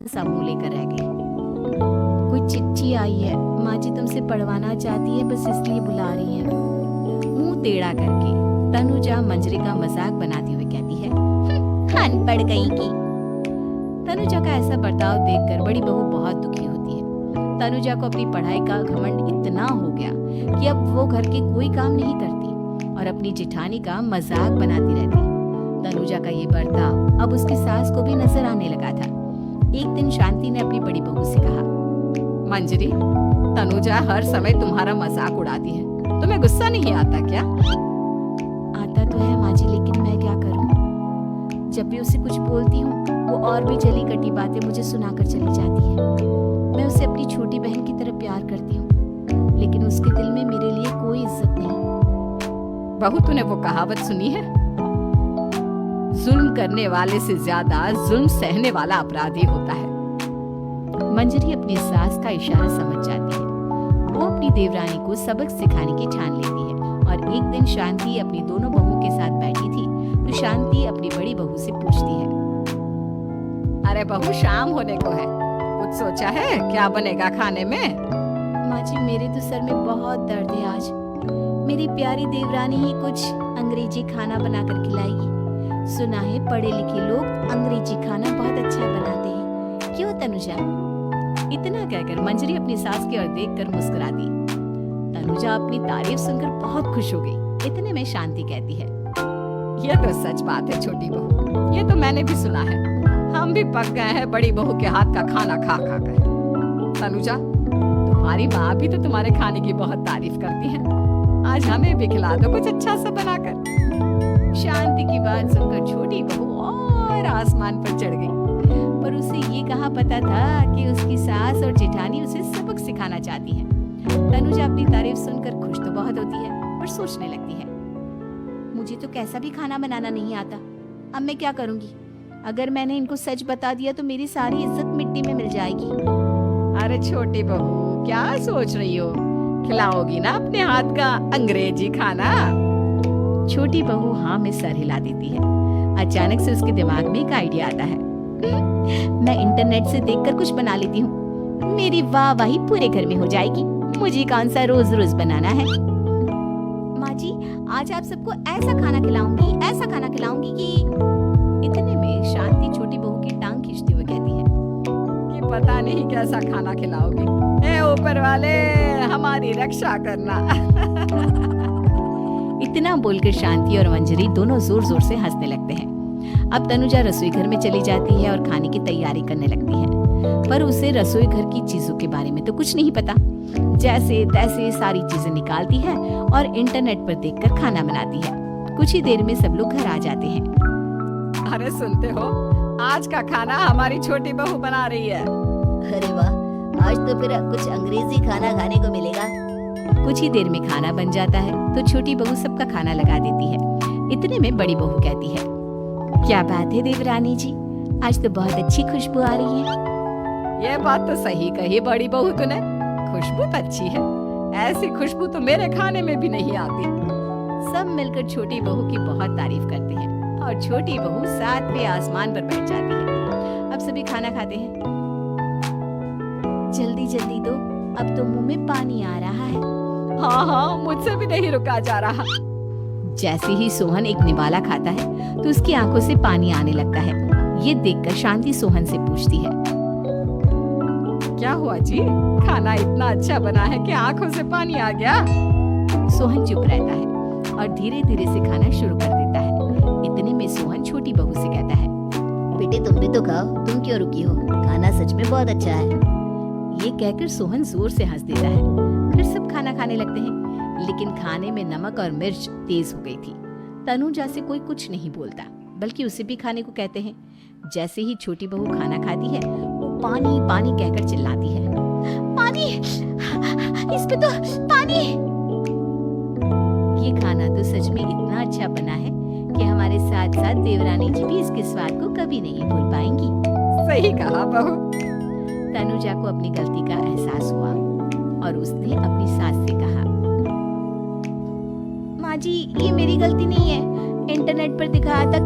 सा मुंह लेकर रह गई। कोई चिट्ठी आई है, माँ जी तुमसे पढ़वाना चाहती है, बस इसलिए बुला रही है। मुंह टेढ़ा करके तनुजा मंजरी का मजाक बनाती हुई कहती है, अनपढ़ कहीं की। तनुजा का ऐसा बर्ताव देखकर बड़ी बहू बहुत दुखी होती है। तनुजा को अपनी पढ़ाई का घमंड इतना हो गया कि अब वो घर के कोई काम नहीं करती और अपनी जेठानी का मजाक बनाती रहती। तनुजा का ये बर्ताव अब उसकी सास को भी नजर आने लगा था। एक दिन शांति ने अपनी बड़ी बहू से कहा, मंजरी, तनुजा हर समय तुम्हारा मजाक उड़ाती है, तुम्हें गुस्सा नहीं आता क्या? आता तो है माँ जी, लेकिन मैं क्या करूं? जब भी उसे कुछ बोलती हूँ वो और भी जली कटी बातें मुझे सुनाकर चली जाती है। मैं उसे अपनी छोटी बहन की तरह प्यार करती हूँ, लेकिन उसके दिल में मेरे लिए कोई इज्जत नहीं। बहू, तूने वो कहावत सुनी है, जुल्म करने वाले से ज्यादा जुल्म सहने वाला अपराधी होता है। मंजरी अपनी सास का इशारा समझ जाती है। वो अपनी देवरानी को सबक सिखाने की ठान लेती है और एक दिन शांति अपनी दोनों बहुओं के साथ बैठी थी तो शांति अपनी बड़ी बहू से पूछती है, अरे बहू, शाम होने को है, कुछ सोचा है क्या बनेगा खाने में? माँ जी, मेरे तो सर में बहुत दर्द है आज। मेरी प्यारी देवरानी ही कुछ अंग्रेजी खाना बनाकर खिलाएगी। सुना है पढ़े लिखे लोग अंग्रेजी खाना बहुत अच्छा बनाते हैं, क्यों तनुजा? इतना कहकर मंजरी अपनी सास की ओर देखकर मुस्कुरा दी। तनुजा अपनी तारीफ सुनकर बहुत खुश हो गई। इतने में शांति कहती है, ये तो सच बात है छोटी बहू, ये तो मैंने भी सुना है। हम भी पक गए हैं बड़ी बहू के हाथ का खाना खा खा कर। तनुजा, तुम्हारी माँ भी तो तुम्हारे खाने की बहुत तारीफ करती है, आज हमें भी खिला दो कुछ अच्छा सा बनाकर। शांति की बात सुनकर छोटी बहू और आसमान पर चढ़ गई, पर उसे ये कहाँ पता था कि उसकी सास और जेठानी उसे सबक सिखाना चाहती हैं। तनुजा अपनी तारीफ सुनकर खुश तो बहुत होती है, पर सोचने लगती है, मुझे तो कैसा भी खाना बनाना नहीं आता, अब मैं क्या करूंगी? अगर मैंने इनको सच बता दिया तो मेरी सारी इज्जत मिट्टी में मिल जाएगी। अरे छोटी बहू, क्या सोच रही हो? खिलाओगी ना अपने हाथ का अंग्रेजी खाना? छोटी बहू हाँ में सर हिला देती है। अचानक से उसके दिमाग में एक आइडिया आता है, मैं इंटरनेट से देखकर कुछ बना लेती हूँ, मेरी वाहवाही पूरे घर में हो जाएगी। मुझे कौन सा रोज रोज बनाना है। माँ जी, आज आप सबको ऐसा खाना खिलाऊंगी, ऐसा खाना खिलाऊंगी कि। इतने में शांति छोटी बहू की टांग खींचते हुए कहती है कि पता नहीं कैसा खाना खिलाओगी, ए ऊपर वाले हमारी रक्षा करना। इतना बोलकर शांति और मंजरी दोनों जोर जोर से हंसने लगते हैं। अब तनुजा रसोई घर में चली जाती है और खाने की तैयारी करने लगती है, पर उसे रसोई घर की चीजों के बारे में तो कुछ नहीं पता। जैसे तैसे सारी चीजें निकालती है और इंटरनेट पर देखकर खाना बनाती है। कुछ ही देर में सब लोग घर आ जाते हैं। अरे सुनते हो, आज का खाना हमारी छोटी बहू बना रही है। अरे वाह, आज तो फिर कुछ अंग्रेजी खाना खाने को मिलेगा। कुछ ही देर में खाना बन जाता है तो छोटी बहू सबका खाना लगा देती है। इतने में बड़ी बहू कहती है, क्या बात है देवरानी जी, आज तो बहुत अच्छी खुशबू आ रही है। ये बात तो सही कही बड़ी बहू तूने, खुशबू तो अच्छी है, ऐसी खुशबू तो मेरे खाने में भी नहीं आती। सब मिलकर छोटी बहू की बहुत तारीफ करते हैं और छोटी बहू सातवें आसमान पर बैठ जाती है। अब सभी खाना खाते हैं। जल्दी जल्दी दो, अब तो मुंह में पानी आ रहा है। हाँ हाँ, मुझसे भी नहीं रुका जा रहा। जैसे ही सोहन एक निवाला खाता है तो उसकी आंखों से पानी आने लगता है। ये देखकर शांति सोहन से पूछती है, क्या हुआ जी, खाना इतना अच्छा बना है कि आंखों से पानी आ गया? सोहन चुप रहता है और धीरे धीरे से खाना शुरू कर देता है। इतने में सोहन छोटी बहू से कहता है, बेटे तुम भी तो खाओ, तुम क्यों रुकी हो, खाना सच में बहुत अच्छा है। ये कहकर सोहन जोर से हंस देता है। फिर सब खाना खाने लगते हैं, लेकिन खाने में नमक और मिर्च तेज हो गई थी। तनुजा से कोई कुछ नहीं बोलता, बल्कि उसे भी खाने को कहते हैं। जैसे ही छोटी बहू खाना खाती है वो पानी पानी कहकर चिल्लाती है, पानी, इस पे तो पानी। ये खाना तो सच में इतना अच्छा बना है कि हमारे साथ साथ देवरानी जी भी इसके स्वाद को कभी नहीं भूल पाएंगी। सही कहा बहू। तनुजा को अपनी गलती का एहसास हुआ और उसने अपनी सास से कहा, माँ जी, ये मेरी गलती नहीं है, इंटरनेट पर दिखाया था